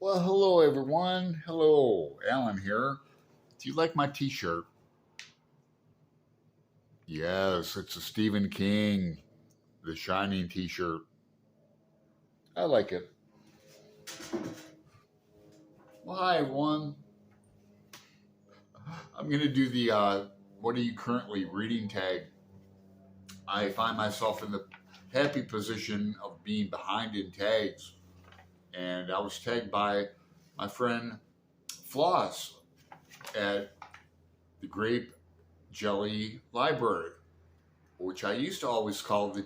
Well, hello everyone. Hello, Alan here. Do you like my t-shirt? Yes, it's a Stephen King, The Shining t-shirt. I like it. Well, hi everyone. I'm going to do the what are you currently reading tag. I find myself in the happy position of being behind in tags. And I was tagged by my friend Floss at the Grape Jelly Library, which I used to always call the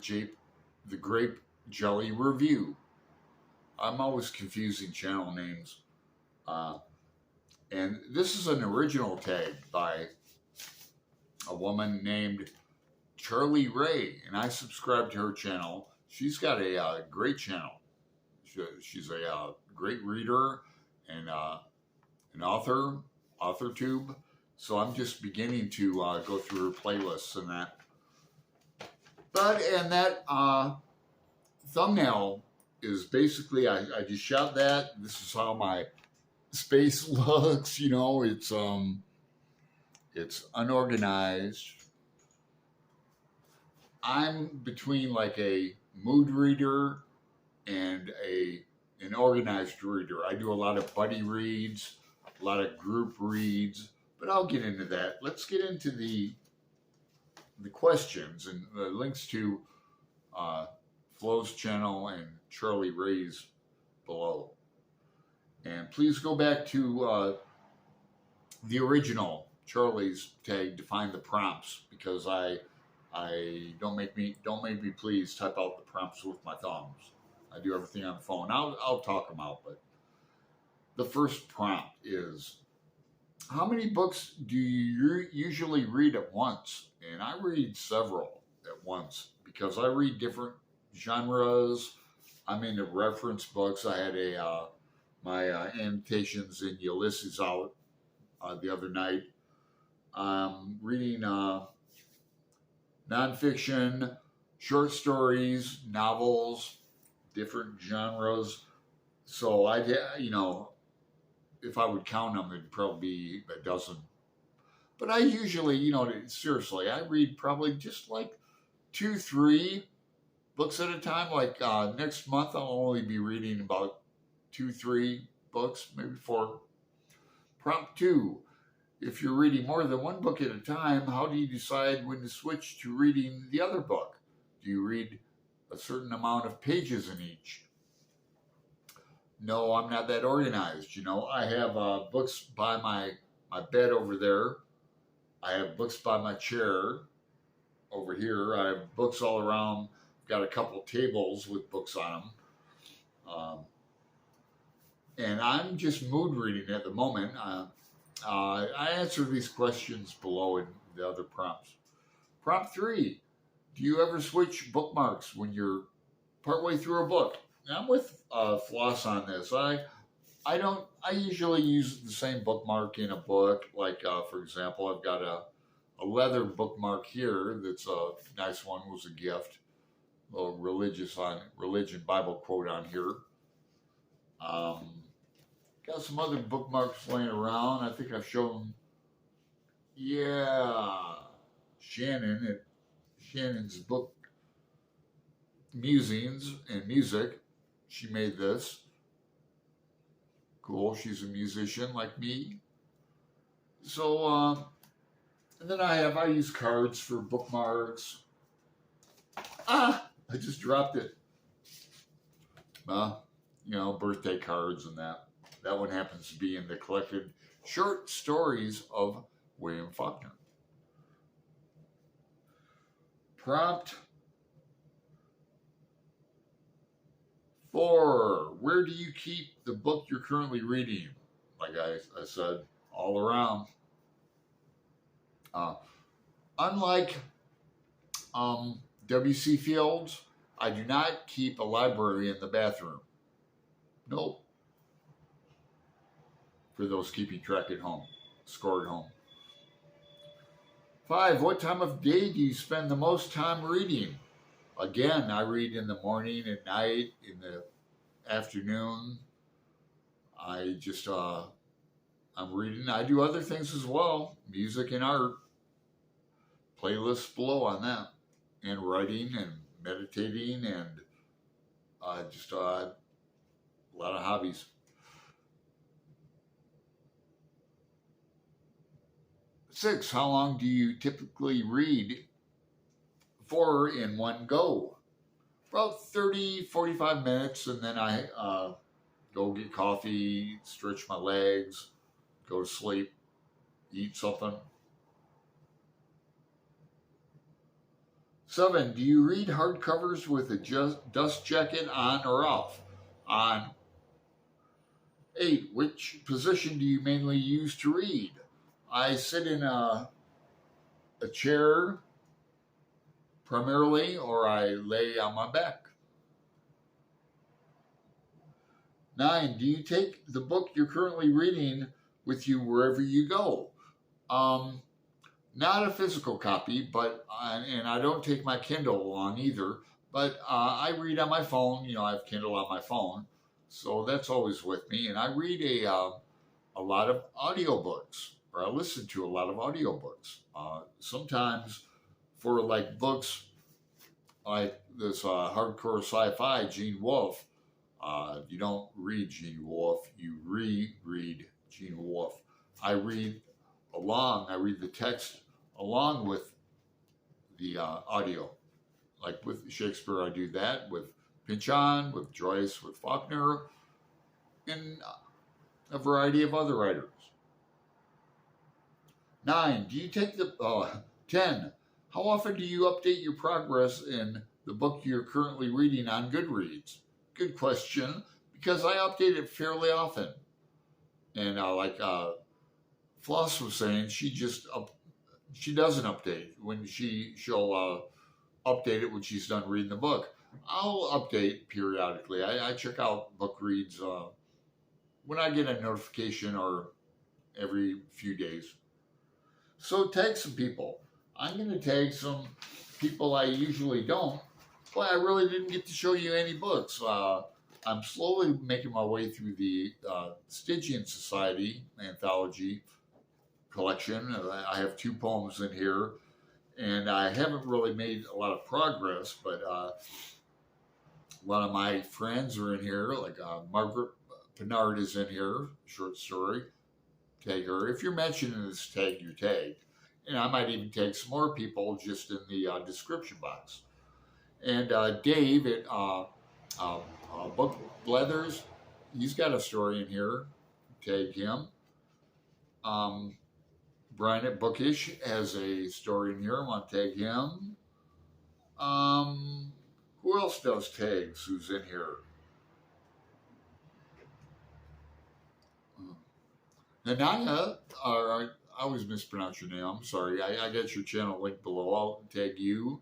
Grape Jelly Review. I'm always confusing channel names. Uh, and this is an original tag by a woman named Charlie Ray, and I subscribe to her channel. She's got a great channel. She's a great reader and an author tube. So I'm just beginning to go through her playlists and that. And that thumbnail is basically I just shot that. This is how my space looks. It's unorganized. I'm between like a mood reader and an organized reader. I do a lot of buddy reads, a lot of group reads, but I'll get into that. Let's get into the questions and the links to Flo's channel and Charlie Ray's below. And please go back to the original Charlie's tag to find the prompts, because I don't make me please type out the prompts with my thumbs. I do everything on the phone. I'll talk them out, but the first prompt is, how many books do you usually read at once? And I read several at once because I read different genres. I'm into reference books. I had my annotations in Ulysses out the other night. Reading nonfiction, short stories, novels, different genres. So if I would count them, it'd probably be a dozen. But I usually, seriously, I read probably just like 2-3 books at a time. Like next month, I'll only be reading about 2-3 books, maybe 4. Prompt 2. If you're reading more than one book at a time, how do you decide when to switch to reading the other book? Do you read a certain amount of pages in each? No, I'm not that organized. I have books by my bed over there. I have books by my chair over here. I have books all around. I've got a couple tables with books on them. And I'm just mood reading at the moment. I answer these questions below in the other prompts. Prompt 3. Do you ever switch bookmarks when you're partway through a book? I'm with Floss on this. I usually use the same bookmark in a book. Like, for example, I've got a leather bookmark here that's a nice one, was a gift. A little religion Bible quote on here. Got some other bookmarks laying around. I think I've shown, Shannon's book, Musings and Music. She made this. Cool, she's a musician like me. So, and then I use cards for bookmarks. I just dropped it. Birthday cards and that. That one happens to be in the collected short stories of William Faulkner. Prompt 4. Where do you keep the book you're currently reading? Like I said, all around. Unlike W.C. Fields, I do not keep a library in the bathroom. Nope. For those keeping track at home, score at home. 5. What time of day do you spend the most time reading? Again, I read in the morning, at night, in the afternoon. I just I'm reading. I do other things as well, music and art. Playlists below on that, and writing and meditating and just a lot of hobbies. 6, how long do you typically read for in one go? About 30, 45 minutes, and then I go get coffee, stretch my legs, go to sleep, eat something. 7, do you read hardcovers with a dust jacket on or off? On. 8, which position do you mainly use to read? I sit in a chair primarily, or I lay on my back. 9, do you take the book you're currently reading with you wherever you go? Not a physical copy, but and I don't take my Kindle along either. But I read on my phone. You know, I have Kindle on my phone, so that's always with me. And I read a lot of audiobooks, or I listen to a lot of audiobooks. Sometimes for like books like this hardcore sci-fi, Gene Wolfe. You don't read Gene Wolfe, you reread Gene Wolfe. I read the text along with the audio. Like with Shakespeare, I do that. With Pynchon, with Joyce, with Faulkner, and a variety of other writers. 9, do you take the 10, how often do you update your progress in the book you're currently reading on Goodreads? Good question, because I update it fairly often. And like Floss was saying, she doesn't update when she'll update it when she's done reading the book. I'll update periodically. I check out book reads when I get a notification or every few days. So tag some people. I'm going to tag some people I usually don't. Boy, I really didn't get to show you any books. I'm slowly making my way through the Stygian Society anthology collection. I have 2 poems in here, and I haven't really made a lot of progress, but one of my friends are in here, like Margaret Pinard is in here, short story. Tag her. If you're mentioning this, tag your tag. And I might even tag some more people just in the description box. And Dave at Book Blethers, he's got a story in here. Tag him. Brian at Bookish has a story in here. I want to tag him. Who else does tags? Who's in here? Nanaya, I always mispronounce your name. I'm sorry. I got your channel link below. I'll tag you.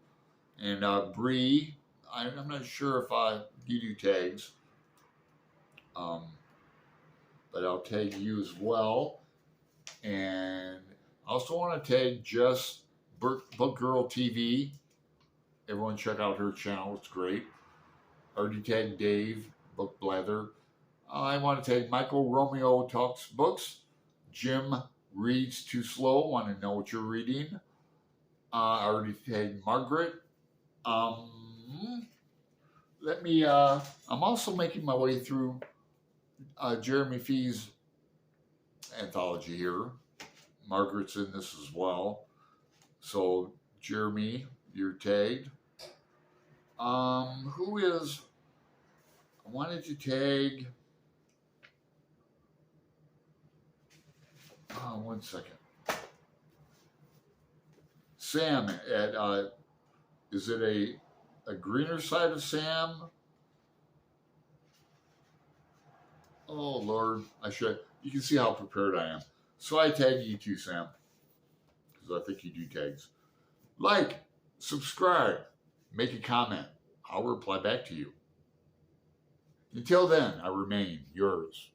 And Bree, I'm not sure if you do tags, but I'll tag you as well. And I also want to tag Jess Book Girl TV. Everyone check out her channel. It's great. Already tagged Dave Book Blather. I want to tag Michael Romeo Talks Books. Jim Reads Too Slow. Want to know what you're reading. I already tagged Margaret. I'm also making my way through Jeremy Fee's anthology here. Margaret's in this as well. So, Jeremy, you're tagged. Who is... I wanted to tag... one second. Sam at... is it a greener side of Sam? Oh, Lord. You can see how prepared I am. So I tag you too, Sam. Because I think you do tags. Like, subscribe, make a comment. I'll reply back to you. Until then, I remain yours.